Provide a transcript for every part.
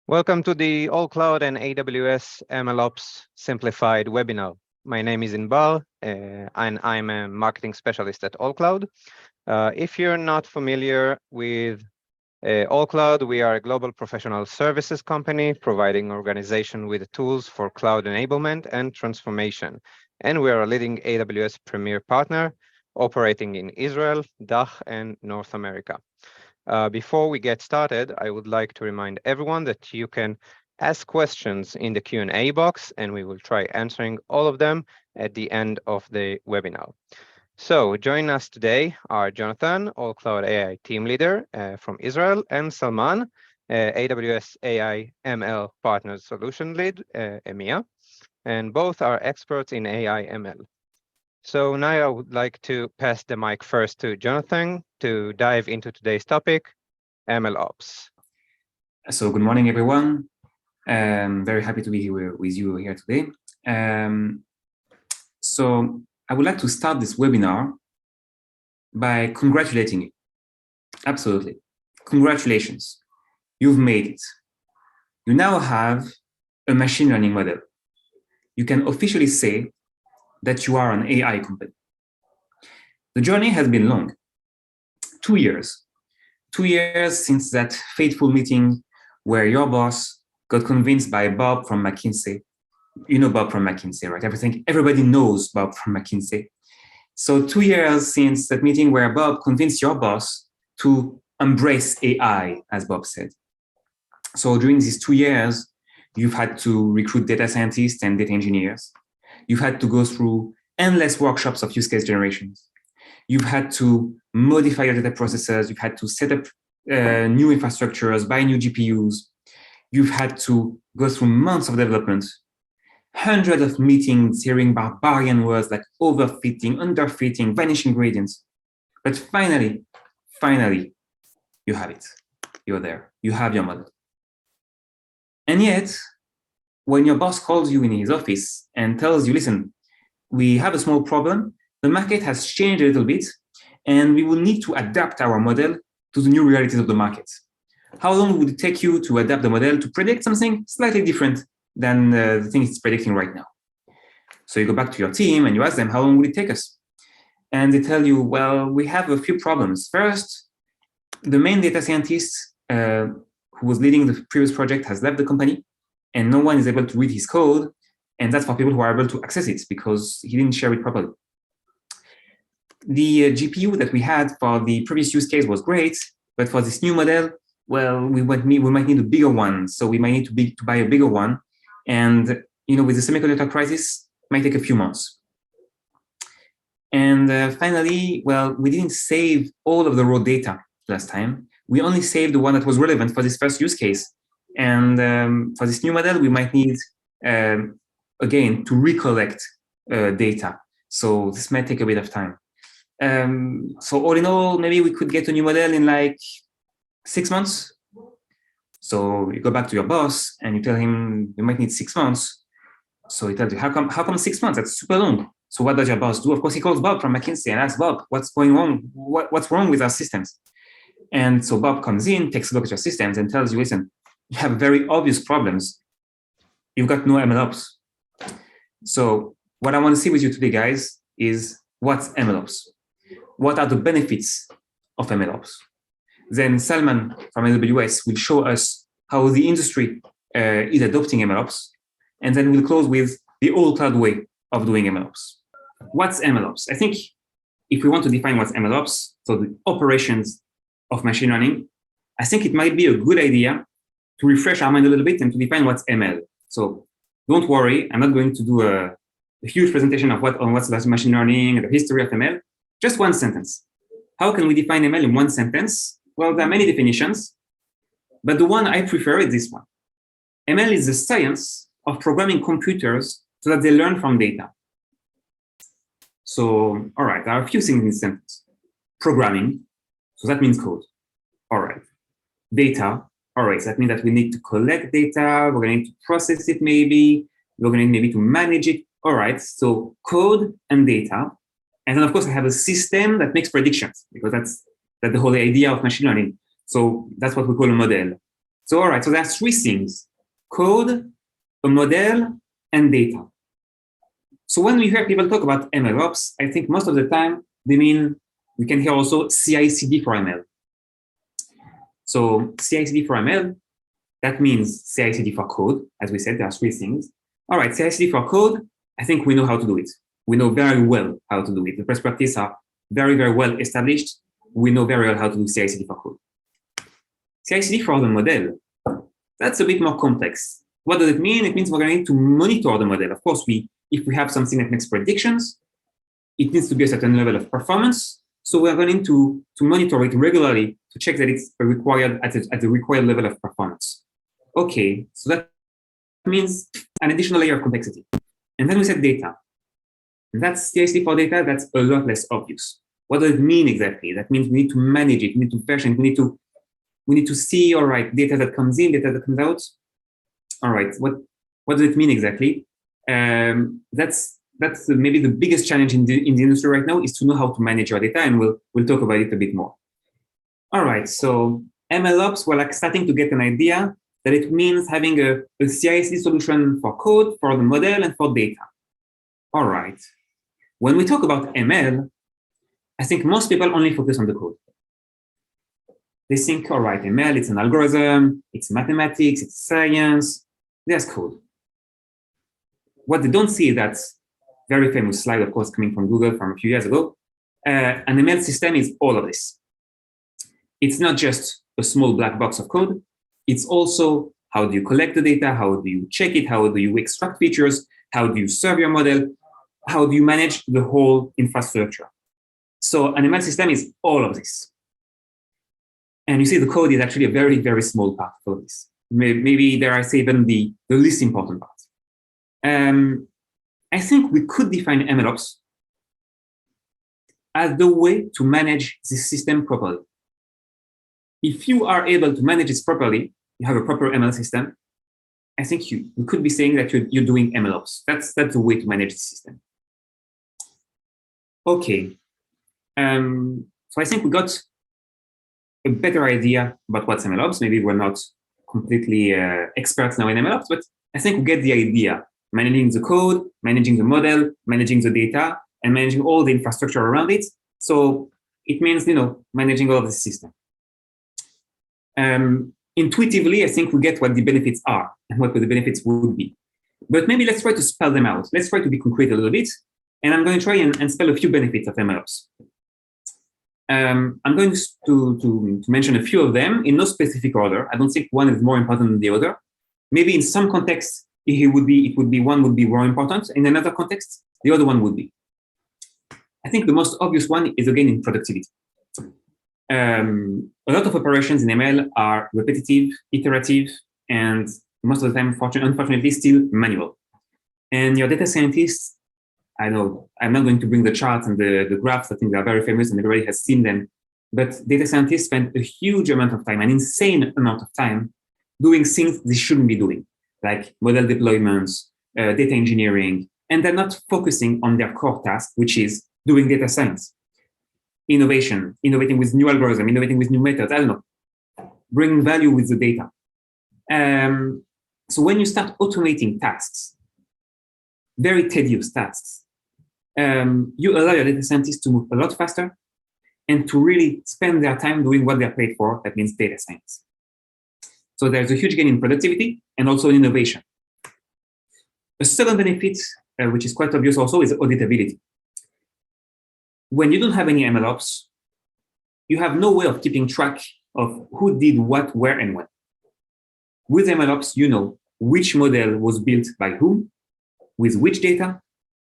Welcome to the AllCloud and AWS MLOps Simplified webinar. My name is Inbar, and I'm a marketing specialist at AllCloud. If you're not familiar with AllCloud, we are a global professional services company providing organization with tools for cloud enablement and transformation. And we are a leading AWS premier partner operating in Israel, DACH, and North America. Before we get started, I would like to remind everyone that you can ask questions in the Q&A box, and we will try answering all of them at the end of the webinar. So joining us today are Jonathan, AllCloud AI team leader from Israel, and Salman, AWS AI ML Partners Solution Lead, EMEA, and both are experts in AI ML. So now I would like to pass the mic first to Jonathan to dive into today's topic, MLOps. So good morning, everyone. Very happy to be here with you here today. So I would like to start this webinar by congratulating you. Absolutely. Congratulations. You've made it. You now have a machine learning model. You can officially say that you are an AI company. The journey has been long. 2 years. 2 years since that fateful meeting where your boss got convinced by Bob from McKinsey. You know Bob from McKinsey, right? Everybody knows Bob from McKinsey. So 2 years since that meeting where Bob convinced your boss to embrace AI, as Bob said. So during these 2 years, you've had to recruit data scientists and data engineers. You've had to go through endless workshops of use case generations. You've had to modify your data processes. You've had to set up new infrastructures, buy new GPUs. You've had to go through months of development, hundreds of meetings, hearing barbarian words like overfitting, underfitting, vanishing gradients. But finally, you have it. You're there. You have your model. And yet, when your boss calls you in his office and tells you, listen, we have a small problem, the market has changed a little bit, and we will need to adapt our model to the new realities of the market. How long would it take you to adapt the model to predict something slightly different than the thing it's predicting right now? So you go back to your team and you ask them, how long will it take us? And they tell you, well, we have a few problems. First, the main data scientist who was leading the previous project has left the company, and no one is able to read his code. And that's for people who are able to access it because he didn't share it properly. The GPU that we had for the previous use case was great, but for this new model, well, we might need a bigger one. So we might need to buy a bigger one. And with the semiconductor crisis, it might take a few months. And finally, well, we didn't save all of the raw data last time. We only saved the one that was relevant for this first use case. And for this new model, we might need, again, to recollect data. So this might take a bit of time. So all in all, maybe we could get a new model in like 6 months. So you go back to your boss and you tell him you might need 6 months. So he tells you, how come 6 months? That's super long. So what does your boss do? Of course, he calls Bob from McKinsey and asks Bob, what's going on? What's wrong with our systems? And so Bob comes in, takes a look at your systems and tells you, listen, you have very obvious problems. You've got no MLOps. So what I want to see with you today, guys, is what's MLOps? What are the benefits of MLOps? Then Salman from AWS will show us how the industry is adopting MLOps. And then we'll close with the AllCloud way of doing MLOps. What's MLOps? I think if we want to define what's MLOps, so the operations of machine learning, I think it might be a good idea to refresh our mind a little bit and to define what's ML. So don't worry, I'm not going to do a huge presentation of what's machine learning and the history of ML. Just one sentence. How can we define ML in one sentence? Well, there are many definitions, but the one I prefer is this one. ML is the science of programming computers so that they learn from data. So, all right, there are a few things in this sentence. Programming, so that means code. All right. Data, all right, so that means that we need to collect data, we're going to need to process it maybe, we're going to need maybe to manage it. All right, so code and data. And then, of course, I have a system that makes predictions because that's the whole idea of machine learning. So that's what we call a model. So, all right, so there's three things: code, a model, and data. So when we hear people talk about MLOps, I think most of the time they mean, we can hear also CI/CD for ML. So CI/CD for ML, that means CI/CD for code. As we said, there are three things. All right, CI/CD for code, I think we know how to do it. We know very well how to do it. The best practices are very, very well established. We know very well how to do CI/CD for code. CI/CD for the model, that's a bit more complex. What does it mean? It means we're going to monitor the model. Of course, if we have something that makes predictions, it needs to be a certain level of performance. So we're going to monitor it regularly to check that it's required at the required level of performance. Okay, so that means an additional layer of complexity. And then we said data. And that's CI/CD for data, that's a lot less obvious. What does it mean exactly? That means we need to manage it, we need to version it, we need to see, all right, data that comes in, data that comes out. All right, what does it mean exactly? That's maybe the biggest challenge in the industry right now, is to know how to manage your data, and we'll talk about it a bit more. All right, so MLOps, we're like starting to get an idea that it means having a CI/CD solution for code, for the model, and for data. All right, when we talk about ML, I think most people only focus on the code. They think, all right, ML, it's an algorithm, it's mathematics, it's science, there's code. What they don't see is that very famous slide, of course, coming from Google from a few years ago. An ML system is all of this. It's not just a small black box of code. It's also, how do you collect the data? How do you check it? How do you extract features? How do you serve your model? How do you manage the whole infrastructure? So an ML system is all of this. And you see the code is actually a very, very small part of this. Maybe dare I say even the least important part. I think we could define MLOps as the way to manage the system properly. If you are able to manage it properly, you have a proper ML system, I think we could be saying that you're doing MLOps. That's the way to manage the system. Okay. So I think we got a better idea about what's MLOps. Maybe we're not completely experts now in MLOps, but I think we get the idea. Managing the code, managing the model, managing the data, and managing all the infrastructure around it. So it means, managing all of the system. Intuitively, I think we get what the benefits are and what the benefits would be. But maybe let's try to spell them out. Let's try to be concrete a little bit. And I'm going to try and spell a few benefits of MLOps. I'm going to mention a few of them in no specific order. I don't think one is more important than the other. Maybe in some contexts, one would be more important. In another context, the other one would be. I think the most obvious one is, again, in productivity. A lot of operations in ML are repetitive, iterative, and most of the time, unfortunately, still manual. And your data scientists, I know I'm not going to bring the charts and the graphs. I think they are very famous and everybody has seen them. But data scientists spend a huge amount of time, an insane amount of time, doing things they shouldn't be doing, like model deployments, data engineering, and they're not focusing on their core task, which is doing data science, innovation, innovating with new algorithms, innovating with new methods, I don't know, bringing value with the data. So when you start automating tasks, very tedious tasks, you allow your data scientists to move a lot faster and to really spend their time doing what they're paid for, that means data science. So there's a huge gain in productivity and also in innovation. A second benefit, which is quite obvious also, is auditability. When you don't have any MLOps, you have no way of keeping track of who did what, where, and when. With MLOps, you know which model was built by whom, with which data,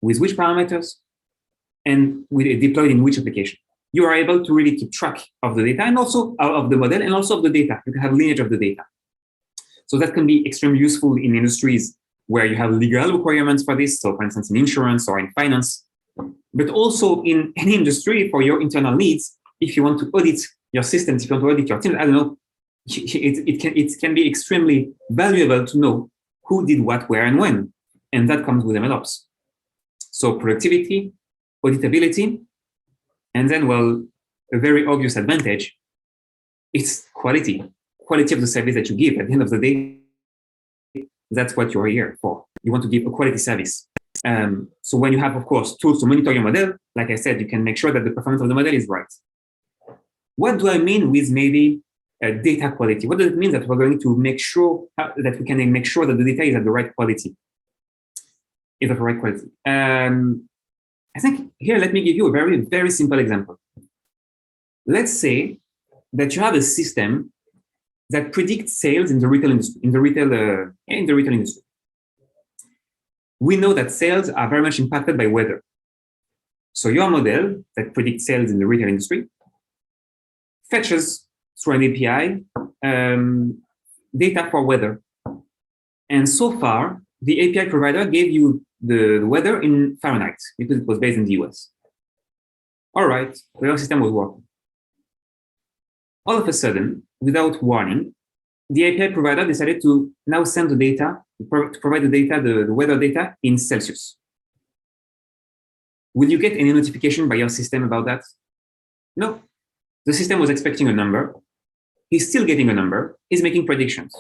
with which parameters, and deployed in which application. You are able to really keep track of the data and also of the model and also of the data. You can have lineage of the data. So that can be extremely useful in industries where you have legal requirements for this. So for instance, in insurance or in finance, but also in any industry for your internal needs. If you want to audit your systems, if you want to audit your team, I don't know, it can be extremely valuable to know who did what, where, and when. And that comes with MLOps. So productivity, auditability, and then, well, a very obvious advantage, it's quality. quality of the service that you give. At the end of the day, that's what you're here for. You want to give a quality service. So when you have, of course, tools to monitor your model, like I said, you can make sure that the performance of the model is right. What do I mean with maybe data quality? What does it mean that we're going to make sure that we can make sure that the data is at the right quality? Is of the right quality. I think here, let me give you a very, very simple example. Let's say that you have a system that predicts sales in the retail industry. In the retail industry, we know that sales are very much impacted by weather. So your model that predicts sales in the retail industry fetches through an API data for weather. And so far, the API provider gave you the weather in Fahrenheit because it was based in the US. All right, your system was working. All of a sudden, without warning, the API provider decided to now send the data, to provide the data, the weather data in Celsius. Will you get any notification by your system about that? No. The system was expecting a number. He's still getting a number. He's making predictions.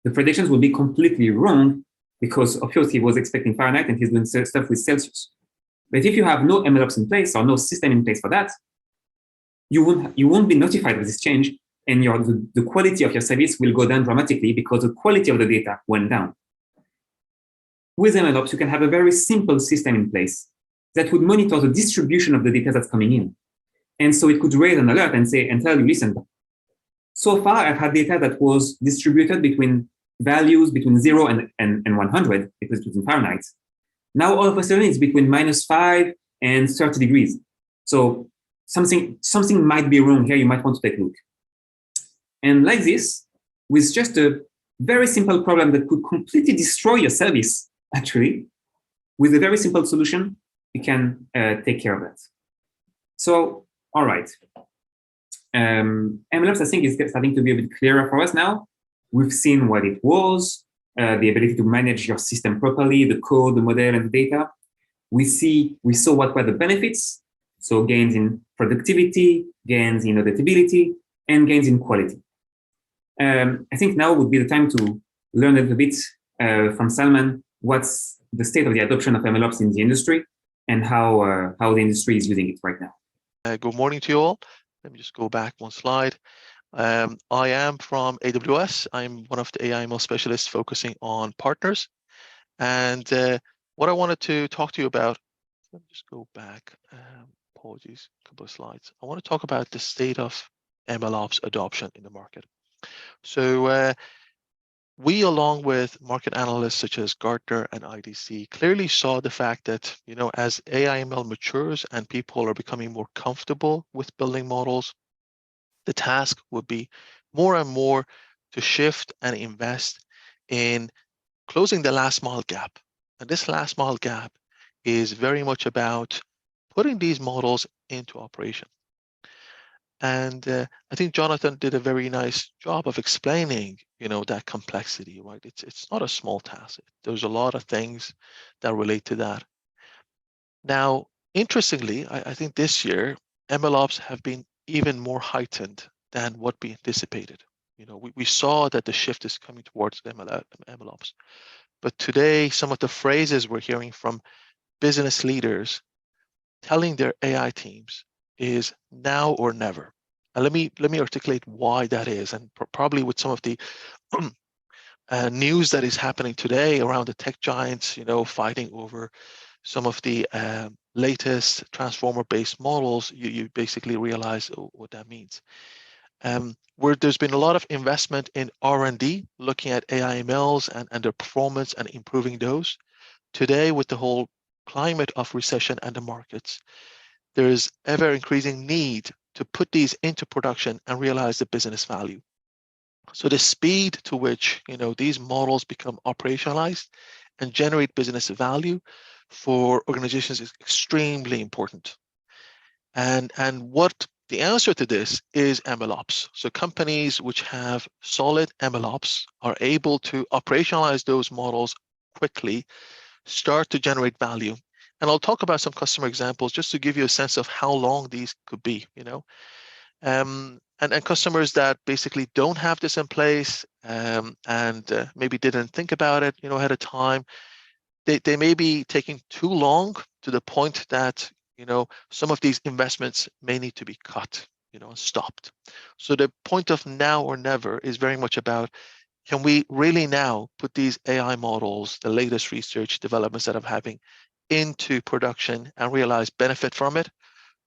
The predictions will be completely wrong because, of course, he was expecting Fahrenheit and he's doing stuff with Celsius. But if you have no MLOps in place or no system in place for that, you won't be notified of this change, and the quality of your service will go down dramatically because the quality of the data went down. With MLOps, you can have a very simple system in place that would monitor the distribution of the data that's coming in. And so it could raise an alert and say, and tell you, listen, so far I've had data that was distributed between values between 0 and 100, because it was in Fahrenheit. Now all of a sudden it's between -5 and 30 degrees. So something might be wrong here. You might want to take a look. And like this, with just a very simple problem that could completely destroy your service, actually, with a very simple solution, you can take care of that. So, all right. MLOps, I think, is starting to be a bit clearer for us now. We've seen what it was, the ability to manage your system properly, the code, the model, and the data. We saw what were the benefits. So gains in productivity, gains in auditability, and gains in quality. I think now would be the time to learn a little bit from Salman what's the state of the adoption of MLOps in the industry and how the industry is using it right now. Good morning to you all. Let me just go back one slide. I am from AWS. I'm one of the AI/ML specialists focusing on partners. And what I wanted to talk to you about, let me just go back. Apologies, a couple of slides. I want to talk about the state of MLOps adoption in the market. So we, along with market analysts such as Gartner and IDC, clearly saw the fact that, as AI/ML matures and people are becoming more comfortable with building models, the task would be more and more to shift and invest in closing the last mile gap. And this last mile gap is very much about putting these models into operation. And I think Jonathan did a very nice job of explaining, that complexity, right? It's not a small task. There's a lot of things that relate to that. Now, interestingly, I think this year, MLOps have been even more heightened than what we anticipated. We saw that the shift is coming towards MLOps. But today, some of the phrases we're hearing from business leaders telling their AI teams is now or never. And let me articulate why that is, and probably with some of the news that is happening today around the tech giants, fighting over some of the latest transformer-based models, you basically realize what that means. Where there's been a lot of investment in R&D, looking at AI/MLs and their performance and improving those. Today, with the whole climate of recession and the markets, there is ever increasing need to put these into production and realize the business value. So the speed to which these models become operationalized and generate business value for organizations is extremely important. And what the answer to this is MLOps. So companies which have solid MLOps are able to operationalize those models quickly, start to generate value. And I'll talk about some customer examples just to give you a sense of how long these could be, And and customers that basically don't have this in place and maybe didn't think about it, ahead of time, they may be taking too long to the point that, some of these investments may need to be cut, stopped. So the point of now or never is very much about, can we really now put these AI models, the latest research developments that I'm having, into production and realize benefit from it?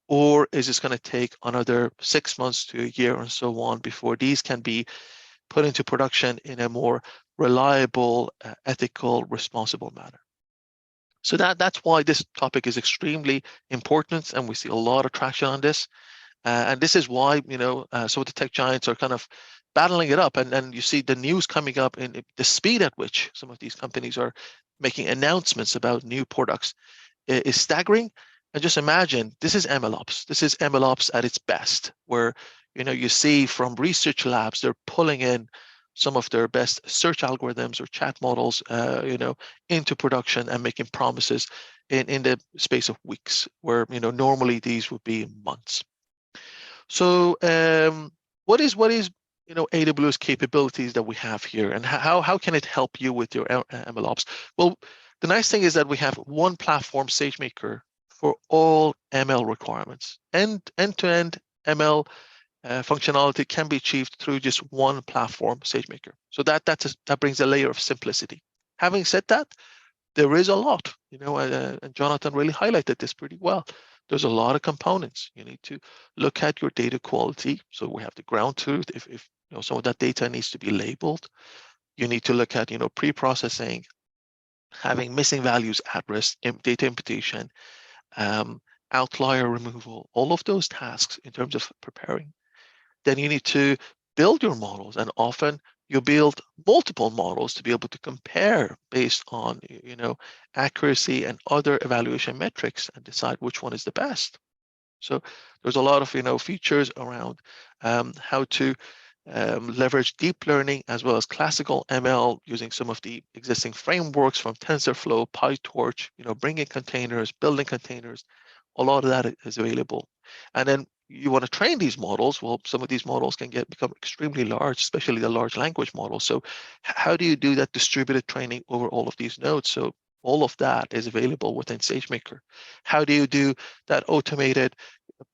Or is this going to take another 6 months to a year and so on before these can be put into production in a more reliable, ethical, responsible manner? So that's why this topic is extremely important, and we see a lot of traction on this. And this is why, some of the tech giants are kind of battling it up. And you see the news coming up in the speed at which some of these companies are making announcements about new products is staggering. And just imagine, this is MLOps. This is MLOps at its best, where, you see from research labs, they're pulling in some of their best search algorithms or chat models, into production and making promises in the space of weeks, where, normally these would be months. So what is AWS capabilities that we have here, and how can it help you with your MLOps? Well, the nice thing is that we have one platform, SageMaker, for all ML requirements. End-to-end ML functionality can be achieved through just one platform, SageMaker. So that brings a layer of simplicity. Having said that, there is a lot, and Jonathan really highlighted this pretty well. There's a lot of components. You need to look at your data quality. So we have the ground truth. If some of that data needs to be labeled, you need to look at pre-processing, having missing values at risk, data imputation, outlier removal, all of those tasks in terms of preparing. Then you need to build your models, and often you build multiple models to be able to compare based on accuracy and other evaluation metrics and decide which one is the best. So there's a lot of features around how to leverage deep learning as well as classical ML using some of the existing frameworks from TensorFlow, PyTorch, bringing containers, building containers. A lot of that is available. And then you want to train these models. Well, some of these models can become extremely large, especially the large language models. So how do you do that distributed training over all of these nodes? So all of that is available within SageMaker. How do you do that automated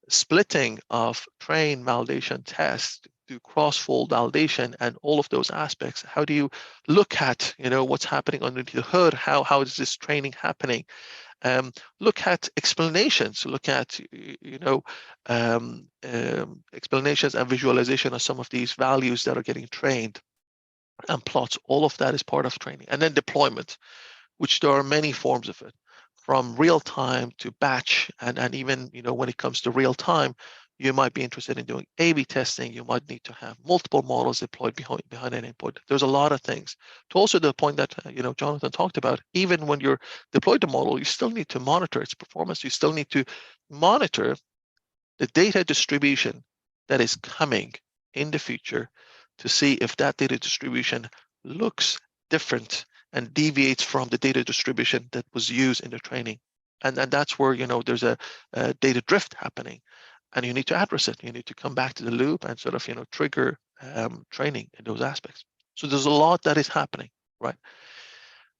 splitting of train, validation, test, do cross-fold validation, and all of those aspects? How do you look at what's happening underneath the hood? How is this training happening? Look at explanations. Look at explanations and visualization of some of these values that are getting trained, and plots. All of that is part of training. And then deployment, which there are many forms of it, from real time to batch, and even when it comes to real time, you might be interested in doing A/B testing. You might need to have multiple models deployed behind an endpoint. There's a lot of things. To also the point that Jonathan talked about, even when you're deployed the model, you still need to monitor its performance. You still need to monitor the data distribution that is coming in the future to see if that data distribution looks different and deviates from the data distribution that was used in the training. And that's where there's a data drift happening. And you need to address it. You need to come back to the loop and sort of trigger training in those aspects. So there's a lot that is happening, right?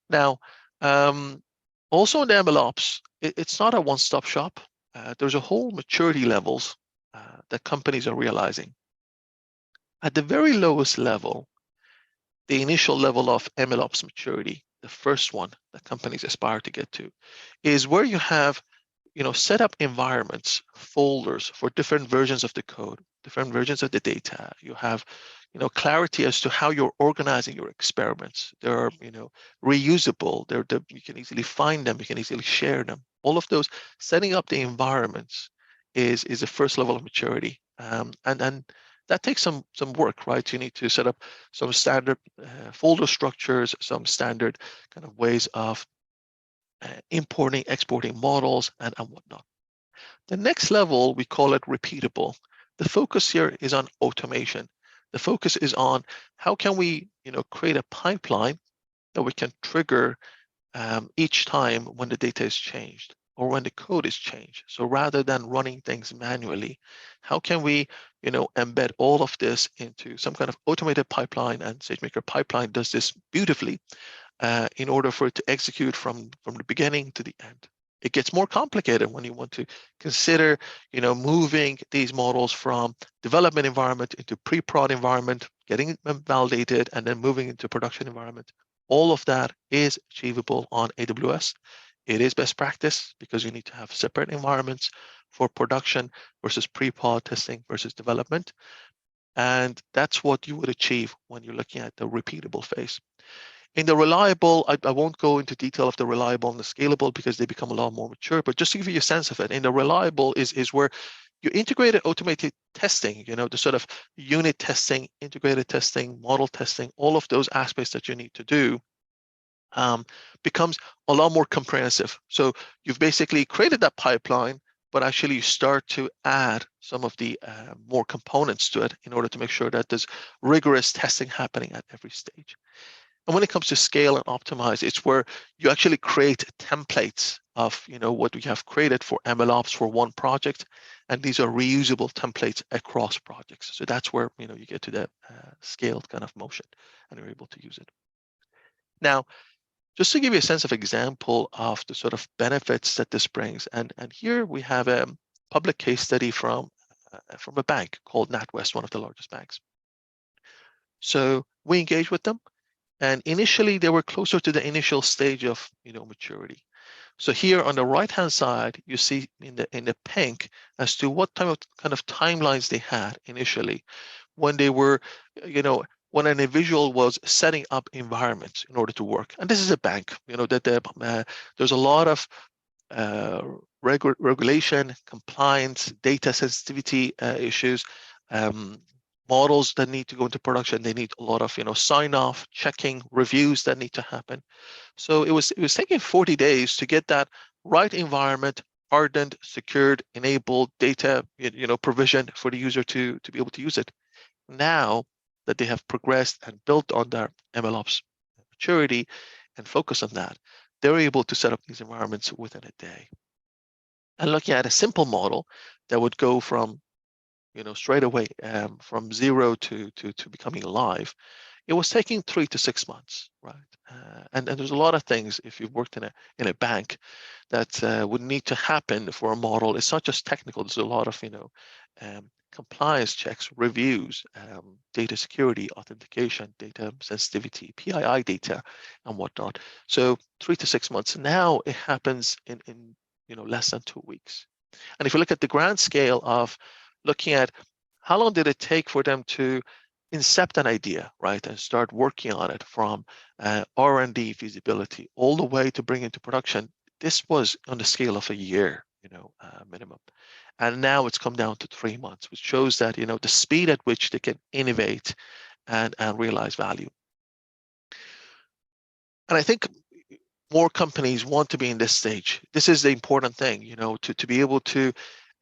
Now, also in the MLOps, it's not a one-stop shop. There's a whole maturity levels that companies are realizing. At the very lowest level, the initial level of MLOps maturity, the first one that companies aspire to get to, is where you have set up environments, folders for different versions of the code, different versions of the data. You have, clarity as to how you're organizing your experiments. They're, reusable. You can easily find them. You can easily share them. All of those, setting up the environments is the first level of maturity. And that takes some work, right? You need to set up some standard folder structures, some standard kind of ways of importing, exporting models, and whatnot. The next level, we call it repeatable. The focus here is on automation. The focus is on how can we, create a pipeline that we can trigger each time when the data is changed. or when the code is changed. So rather than running things manually, how can we, embed all of this into some kind of automated pipeline? And SageMaker Pipeline does this beautifully in order for it to execute from the beginning to the end. It gets more complicated when you want to consider, moving these models from development environment into pre-prod environment, getting them validated, and then moving into production environment. All of that is achievable on AWS. It is best practice because you need to have separate environments for production versus pre-prod testing versus development. And that's what you would achieve when you're looking at the repeatable phase. In the reliable, I won't go into detail of the reliable and the scalable because they become a lot more mature, but just to give you a sense of it, in the reliable is where you integrated automated testing, the sort of unit testing, integrated testing, model testing, all of those aspects that you need to do becomes a lot more comprehensive. So you've basically created that pipeline, but actually you start to add some of the more components to it in order to make sure that there's rigorous testing happening at every stage. And when it comes to scale and optimize, it's where you actually create templates of what we have created for MLOps for one project, and these are reusable templates across projects. So that's where you get to that scaled kind of motion, and you're able to use it. Now, just to give you a sense of example of the sort of benefits that this brings, and here we have a public case study from a bank called NatWest, one of the largest banks. So we engaged with them. And initially, they were closer to the initial stage of maturity. So here on the right-hand side, you see in the pink as to what kind of timelines they had initially when they were, when an individual was setting up environments in order to work. And this is a bank, that there's a lot of regulation, compliance, data sensitivity issues. Models that need to go into production, they need a lot of sign off, checking, reviews that need to happen. So it was taking 40 days to get that right environment hardened, secured, enabled, data provisioned for the user to be able to use it. Now that they have progressed and built on their MLOps maturity and focus on that, they're able to set up these environments within a day. And looking at a simple model that would go from straight away from zero to becoming live, it was taking 3 to 6 months, right? And there's a lot of things, if you've worked in a bank, that would need to happen for a model. It's not just technical. There's a lot of compliance checks, reviews, data security, authentication, data sensitivity, PII data, and whatnot. So 3 to 6 months. Now it happens in less than 2 weeks. And if you look at the grand scale of looking at how long did it take for them to incept an idea, right, and start working on it from R&D feasibility all the way to bring into production, this was on the scale of a year, minimum. And now it's come down to 3 months, which shows that, the speed at which they can innovate and realize value. And I think more companies want to be in this stage. This is the important thing, to be able to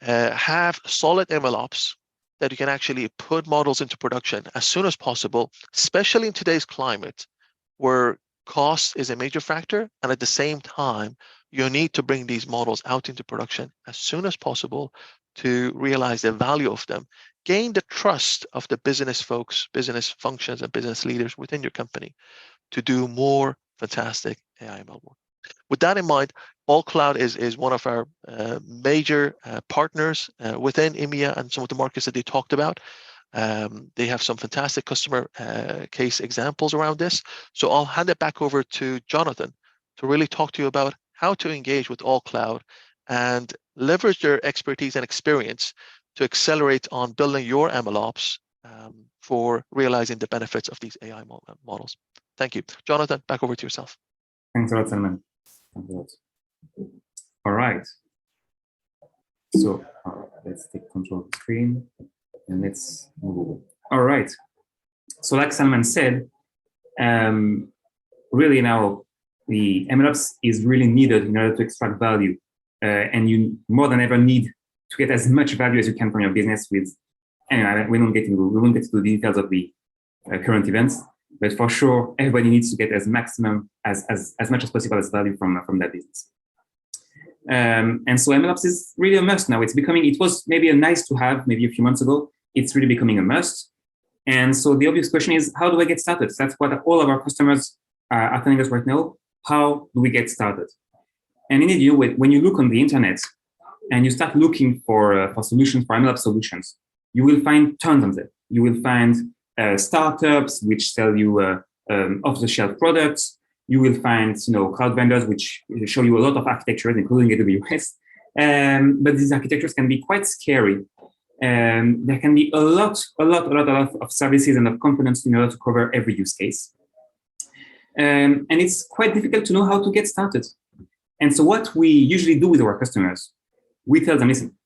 have solid MLOps that you can actually put models into production as soon as possible, especially in today's climate where cost is a major factor. And at the same time, you need to bring these models out into production as soon as possible to realize the value of them, gain the trust of the business folks, business functions, and business leaders within your company to do more fantastic AI/ML work. With that in mind, AllCloud is one of our major partners within EMEA and some of the markets that they talked about. They have some fantastic customer case examples around this. So I'll hand it back over to Jonathan to really talk to you about how to engage with AllCloud and leverage their expertise and experience to accelerate on building your MLOps for realizing the benefits of these AI models. Thank you. Jonathan, back over to yourself. Thanks a lot, Salman. Thanks a lot. All right. So let's take control of the screen and let's move. All right. So like Salman said, really now the MLOps is really needed in order to extract value. And you more than ever need to get as much value as you can from your business with, anyway, we won't get to the details of the current events, but for sure, everybody needs to get as maximum, as much as possible as value from that business. And so MLOps is really a must now. It was maybe a nice to have maybe a few months ago. It's really becoming a must. And so the obvious question is, how do I get started? So that's what all of our customers are telling us right now. How do we get started? And indeed, when you look on the internet and you start looking for solutions, for MLOps solutions, you will find tons of them. You will find startups which sell you off-the-shelf products. You will find, cloud vendors which show you a lot of architectures, including AWS. But these architectures can be quite scary. There can be a lot of services and of components in order to cover every use case. And it's quite difficult to know how to get started. And so what we usually do with our customers, we tell them, listen,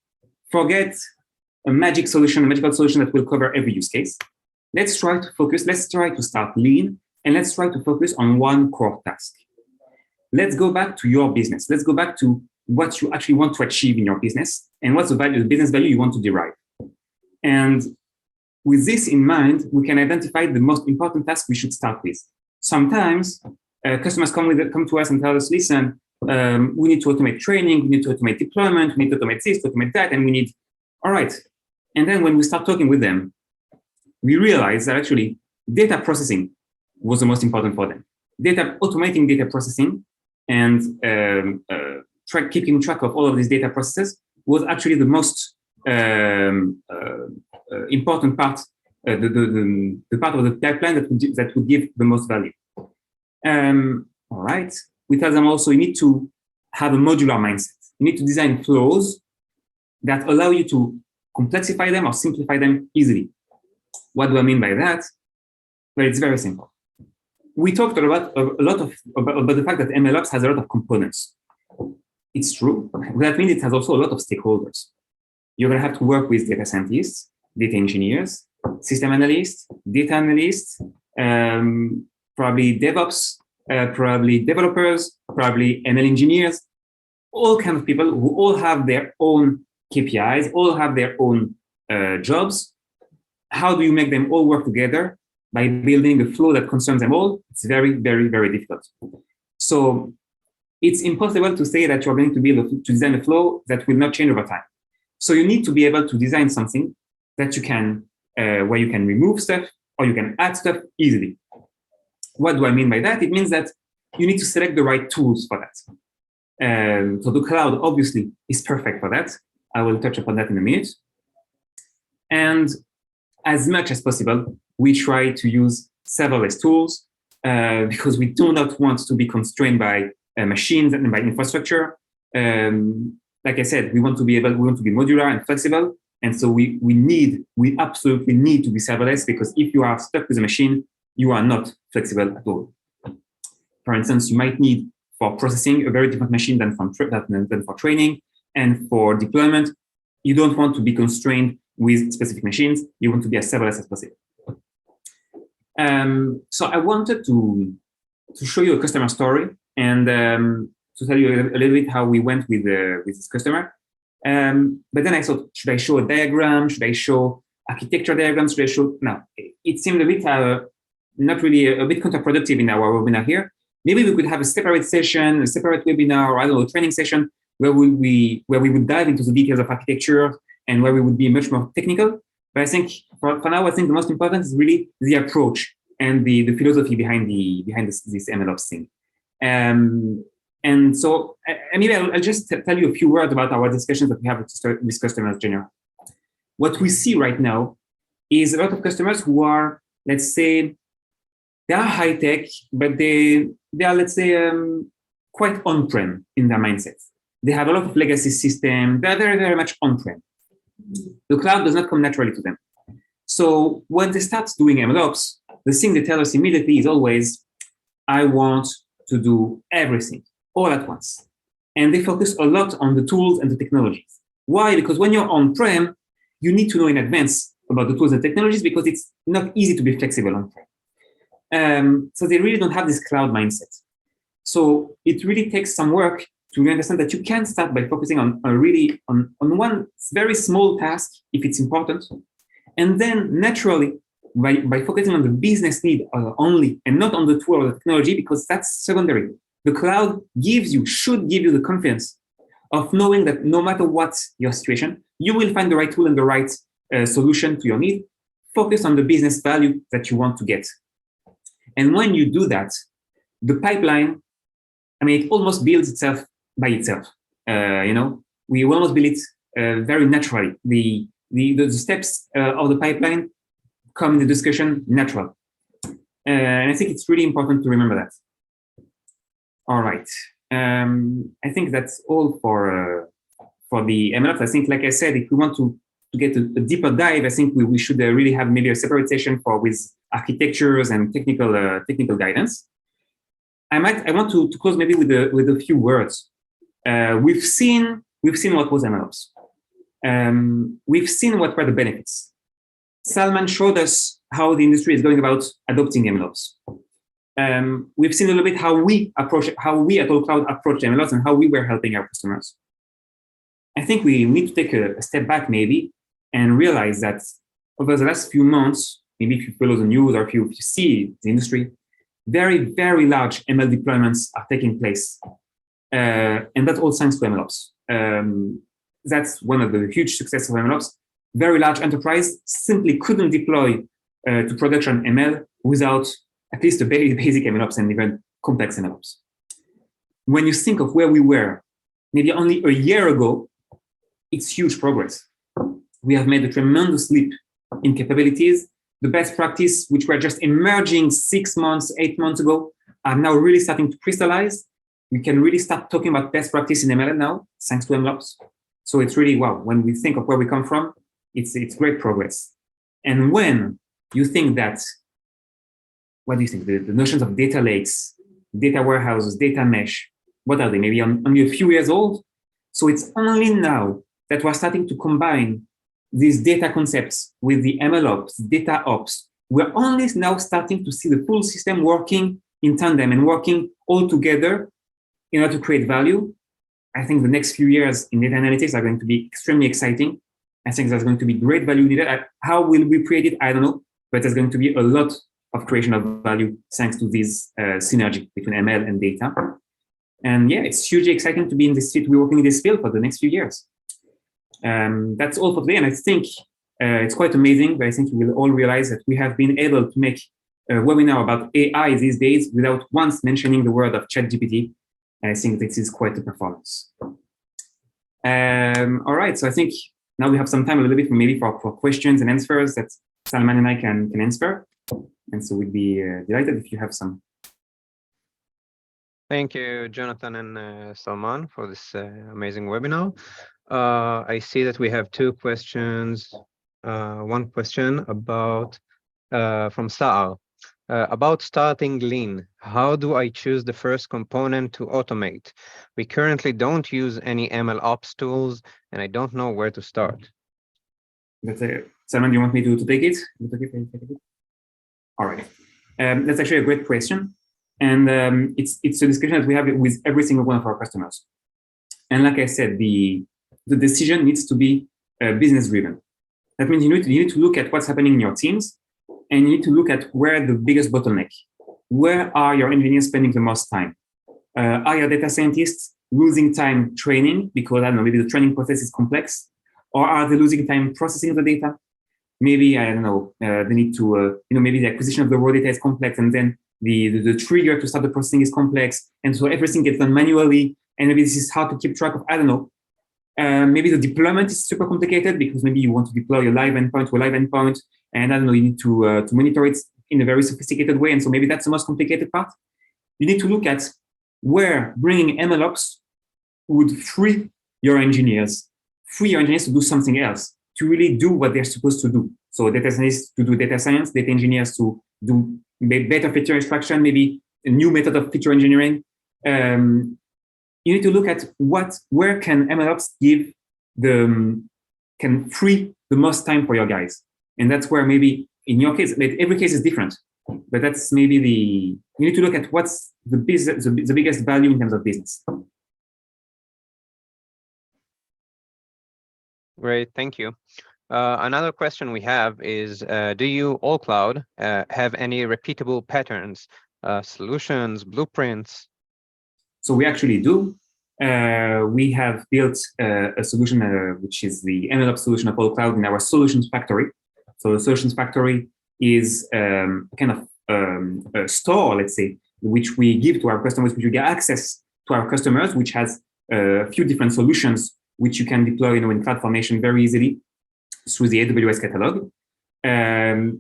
forget a magical solution that will cover every use case. Let's try to focus, let's try to start lean, and let's try to focus on one core task. Let's go back to your business. Let's go back to what you actually want to achieve in your business and what's the business value you want to derive. And with this in mind, we can identify the most important task we should start with. Sometimes customers come to us and tell us, listen, we need to automate training, we need to automate deployment, we need to automate this, to automate that, and we need, all right. And then when we start talking with them, we realize that actually data processing was the most important for them. Automating data processing and keeping track of all of these data processes was actually the most important part, the part of the pipeline that would give the most value. All right. We tell them also you need to have a modular mindset. You need to design flows that allow you to complexify them or simplify them easily. What do I mean by that? Well, it's very simple. We talked a lot about the fact that MLOps has a lot of components. It's true. That means it has also a lot of stakeholders. You're going to have to work with data scientists, data engineers, system analysts, data analysts, probably DevOps, probably developers, probably ML engineers, all kinds of people who all have their own KPIs, all have their own jobs. How do you make them all work together? By building a flow that concerns them all. It's very, very, very difficult. So it's impossible to say that you're going to be able to design a flow that will not change over time. So you need to be able to design something that you can, where you can remove stuff or you can add stuff easily. What do I mean by that? It means that you need to select the right tools for that. So the cloud obviously is perfect for that. I will touch upon that in a minute. And as much as possible, we try to use serverless tools because we do not want to be constrained by machines and by infrastructure. Like I said, we want to be modular and flexible. And so we absolutely need to be serverless, because if you are stuck with a machine, you are not flexible at all. For instance, you might need for processing a very different machine than for training, and for deployment, you don't want to be constrained with specific machines. You want to be as serverless as possible. So I wanted to show you a customer story and to tell you a little bit how we went with this customer. But then I thought, should I show a diagram? Should I show architecture diagrams? Should I show? No, it seemed a bit not really a bit counterproductive in our webinar here. Maybe we could have a separate session, a separate webinar, or I don't know, training session where we would dive into the details of architecture and where we would be much more technical. But I think for now, I think the most important is really the approach and the philosophy behind this MLOps thing. And so maybe I'll just tell you a few words about our discussions that we have with customers in general. What we see right now is a lot of customers who are, let's say, they are high tech, but they are, let's say, quite on-prem in their mindset. They have a lot of legacy systems. They're very, very much on-prem. The cloud does not come naturally to them. So when they start doing MLOps, the thing they tell us immediately is always, I want to do everything all at once. And they focus a lot on the tools and the technologies. Why? Because when you're on-prem, you need to know in advance about the tools and technologies, because it's not easy to be flexible on-prem. So they really don't have this cloud mindset. So it really takes some work to understand that you can start by focusing on one very small task if it's important. And then naturally, by focusing on the business need only and not on the tool or the technology, because that's secondary. The cloud should give you the confidence of knowing that no matter what your situation, you will find the right tool and the right solution to your need. Focus on the business value that you want to get. And when you do that, the pipeline, I mean, it almost builds itself by itself. We almost build it very naturally. The steps of the pipeline come in the discussion natural. And I think it's really important to remember that. All right. I think that's all for the MLOps. I think, like I said, if we want to get a deeper dive, I think we should really have maybe a separate session with architectures and technical guidance. I want to close maybe with a few words. We've seen what was MLOps. We've seen what were the benefits. Salman showed us how the industry is going about adopting MLOps. We've seen a little bit how we at AllCloud approach MLOps and how we were helping our customers. I think we need to take a step back maybe and realize that over the last few months, maybe if you follow the news or if you see the industry, very, very large ML deployments are taking place. And that's all thanks to MLOps. That's one of the huge successes of MLOps. Very large enterprise simply couldn't deploy to production ML without at least a very basic MLOps and even complex MLOps. When you think of where we were, maybe only a year ago, it's huge progress. We have made a tremendous leap in capabilities. The best practice, which were just emerging 6 months, 8 months ago, are now really starting to crystallize. We can really start talking about best practice in ML now, thanks to MLOps. So it's really, wow, when we think of where we come from, it's great progress. And when you think that, what do you think? The notions of data lakes, data warehouses, data mesh, what are they? Maybe only a few years old? So it's only now that we're starting to combine these data concepts with the MLOps, data ops. We're only now starting to see the full system working in tandem and working all together in order to create value. I think the next few years in data analytics are going to be extremely exciting. I think there's going to be great value needed. How will we create it? I don't know, but there's going to be a lot of creation of value thanks to this synergy between ML and data. And yeah, it's hugely exciting to be in this field, we're working in this field for the next few years. That's all for today. And I think it's quite amazing, but I think you will all realize that we have been able to make a webinar about AI these days without once mentioning the word of ChatGPT. And I think this is quite a performance. All right, so I think now we have some time a little bit maybe for questions and answers that Salman and I can answer. And so we'd be delighted if you have some. Thank you, Jonathan and Salman, for this amazing webinar. I see that we have 2 questions. One question about from Saar. About starting lean, how do I choose the first component to automate? We currently don't use any MLOps tools, and I don't know where to start. Salman, do you want me to take it? All right. That's actually a great question. And it's a discussion that we have with every single one of our customers. And like I said, the decision needs to be business driven. That means you need to look at what's happening in your teams, and you need to look at where the biggest bottleneck. Where are your engineers spending the most time? Are your data scientists losing time training because, I don't know, maybe the training process is complex? Or are they losing time processing the data? Maybe, I don't know, they need to, maybe the acquisition of the raw data is complex, and then the trigger to start the processing is complex. And so everything gets done manually, and maybe this is hard to keep track of, I don't know. Maybe the deployment is super complicated because maybe you want to deploy a live endpoint to a live endpoint, and I don't know, you need to monitor it in a very sophisticated way. And so maybe that's the most complicated part. You need to look at where bringing MLOps would free your engineers to do something else, to really do what they're supposed to do. So data scientists to do data science, data engineers to do better feature extraction, maybe a new method of feature engineering. You need to look at where can MLOps can free the most time for your guys. And that's where maybe in your case, every case is different, but that's maybe you need to look at what's the biggest value in terms of business. Great, thank you. Another question we have is, do you, AllCloud, have any repeatable patterns, solutions, blueprints? So we actually do. we have built a solution which is the MLOps solution of AllCloud in our Solutions Factory. So the Solutions Factory is kind of a store, let's say, which we give to our customers, which we get access to our customers, which has a few different solutions which you can deploy, in CloudFormation very easily through the AWS catalog.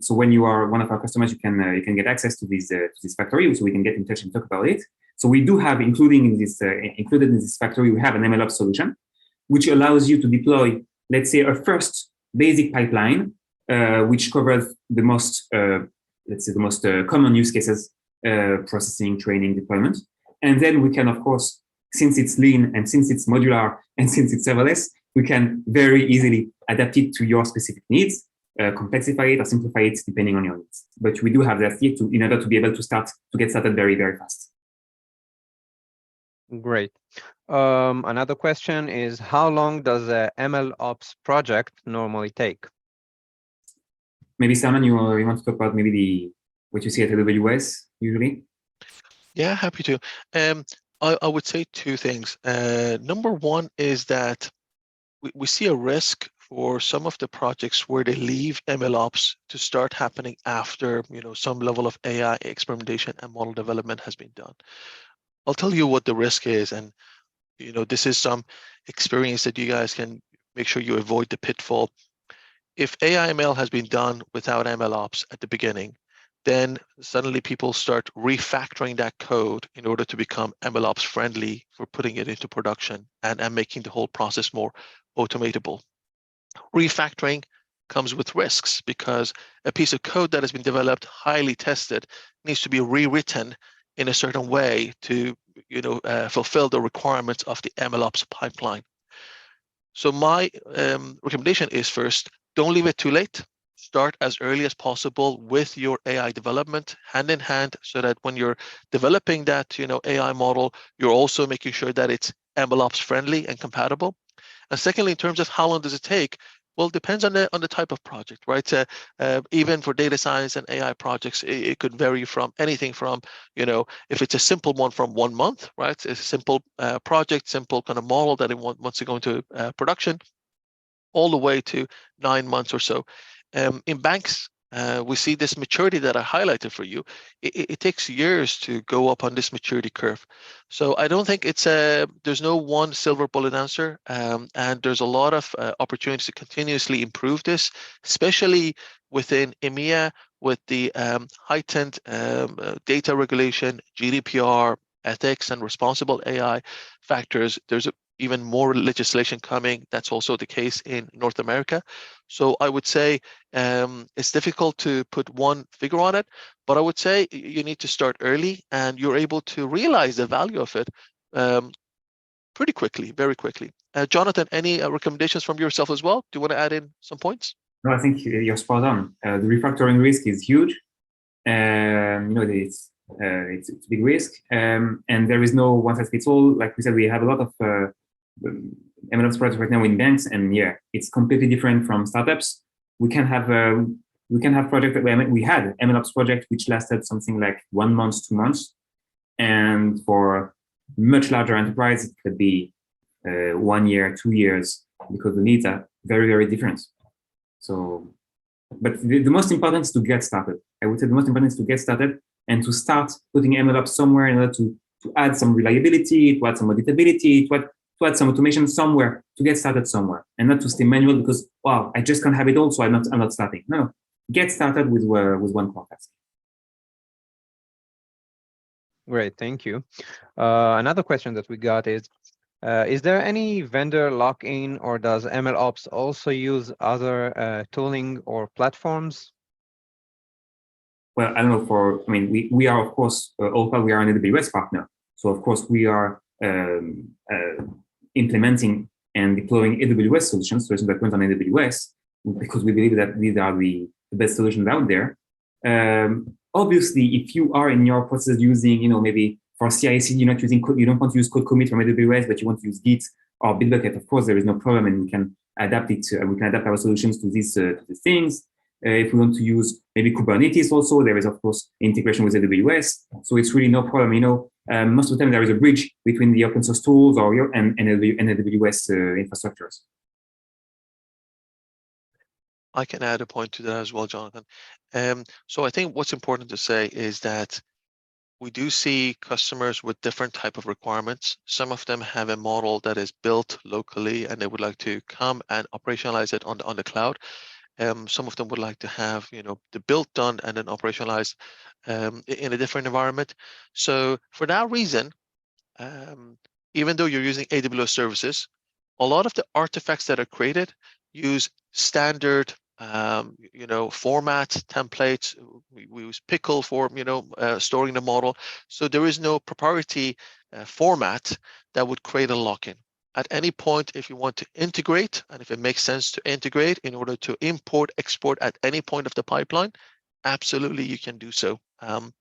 So when you are one of our customers, you can get access to this factory, so we can get in touch and talk about it. So we do have, included in this factory, we have an MLOps solution, which allows you to deploy, let's say, a first basic pipeline, which covers the most, common use cases, processing, training, deployment. And then we can, of course, since it's lean and since it's modular and since it's serverless, we can very easily adapt it to your specific needs, complexify it or simplify it depending on your needs. But we do have that here in order to be able to get started very, very fast. Great. Another question is, how long does a MLOps project normally take? Maybe Salman, you want to talk about maybe what you see at AWS usually? Yeah, happy to. I would say two things. Number one is that we see a risk for some of the projects where they leave MLOps to start happening after some level of AI experimentation and model development has been done. I'll tell you what the risk is, and this is some experience that you guys can make sure you avoid the pitfall. If AI/ML has been done without MLOps at the beginning, then suddenly people start refactoring that code in order to become MLOps friendly for putting it into production and making the whole process more automatable. Refactoring comes with risks because a piece of code that has been developed, highly tested, needs to be rewritten in a certain way to fulfill the requirements of the MLOps pipeline. So my recommendation is, first, don't leave it too late. Start as early as possible with your AI development, hand in hand, so that when you're developing that AI model, you're also making sure that it's MLOps friendly and compatible. And secondly, in terms of how long does it take, well, it depends on the type of project, right? Even for data science and AI projects, it could vary from anything from, if it's a simple one, from 1 month, right? It's a simple project, simple kind of model that it wants to go into production, all the way to 9 months or so. In banks, we see this maturity that I highlighted for you. It takes years to go up on this maturity curve. So I don't think there's no one silver bullet answer, and there's a lot of opportunities to continuously improve this, especially within EMEA with the heightened data regulation, GDPR, ethics, and responsible AI factors. There's even more legislation coming. That's also the case in North America. So I would say it's difficult to put one figure on it, but I would say you need to start early, and you're able to realize the value of it pretty quickly, very quickly. Jonathan, any recommendations from yourself as well? Do you want to add in some points? No, I think you're spot on. The refactoring risk is huge. It's a big risk, and there is no one size fits all. Like we said, we have a lot of MLOps projects right now in banks, and yeah, it's completely different from startups. We can have projects that we had MLOps project which lasted something like 1 month, 2 months, and for much larger enterprise it could be 1 year, 2 years, because the needs are very, very different. So, but the most important is to get started. I would say the most important is to get started and to start putting MLOps somewhere in order to add some reliability, to add some auditability, to add some automation somewhere, to get started somewhere, and not to stay manual because, wow, I just can't have it all, so I'm not starting. No, get started with one core task. Great, thank you. Another question that we got is there any vendor lock-in, or does MLOps also use other tooling or platforms? Well, I don't know. We are, of course, AllCloud, we are an AWS partner. So, of course, we are implementing and deploying AWS solutions that run on AWS, because we believe that these are the best solutions out there. Obviously, if you are in your process using, maybe for CI/CD, you're not using code, you don't want to use code commit from AWS, but you want to use Git or Bitbucket, of course, there is no problem, and we can adapt it. We can adapt our solutions to these things. If we want to use maybe Kubernetes also, there is, of course, integration with AWS. So it's really no problem. most of the time there is a bridge between the open source tools and AWS infrastructures. I can add a point to that as well, Jonathan. So I think what's important to say is that we do see customers with different type of requirements. Some of them have a model that is built locally and they would like to come and operationalize it on the cloud. Some of them would like to have, the build done and then operationalized in a different environment. So for that reason, even though you're using AWS services, a lot of the artifacts that are created use standard format templates. We use pickle for storing the model. So there is no proprietary format that would create a lock-in. At any point, if you want to integrate, and if it makes sense to integrate in order to import, export at any point of the pipeline, absolutely you can do so. And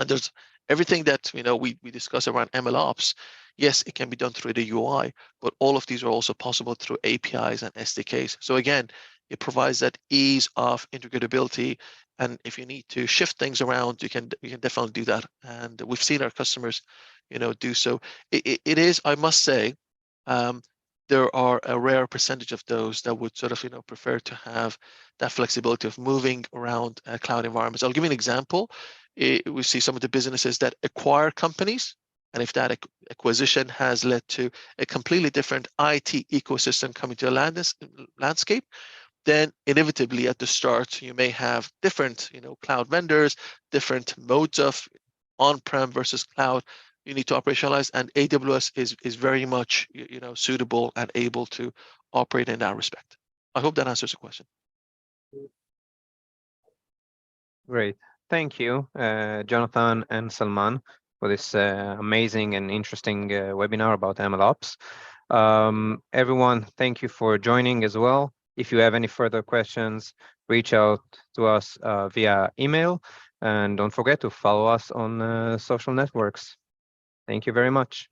there's everything that we discuss around MLOps. Yes, it can be done through the UI, but all of these are also possible through APIs and SDKs. So again, it provides that ease of integrability. And if you need to shift things around, you can definitely do that. And we've seen our customers, do so. It is, I must say, there are a rare percentage of those that would sort of, prefer to have that flexibility of moving around cloud environments. I'll give you an example. We see some of the businesses that acquire companies, and if that acquisition has led to a completely different IT ecosystem coming to a landscape, then inevitably at the start, you may have different, cloud vendors, different modes of on-prem versus cloud you need to operationalize, and AWS is very much, suitable and able to operate in that respect. I hope that answers the question. Great. Thank you, Jonathan and Salman, for this amazing and interesting webinar about MLOps. Everyone, thank you for joining as well. If you have any further questions, reach out to us via email, and don't forget to follow us on social networks. Thank you very much.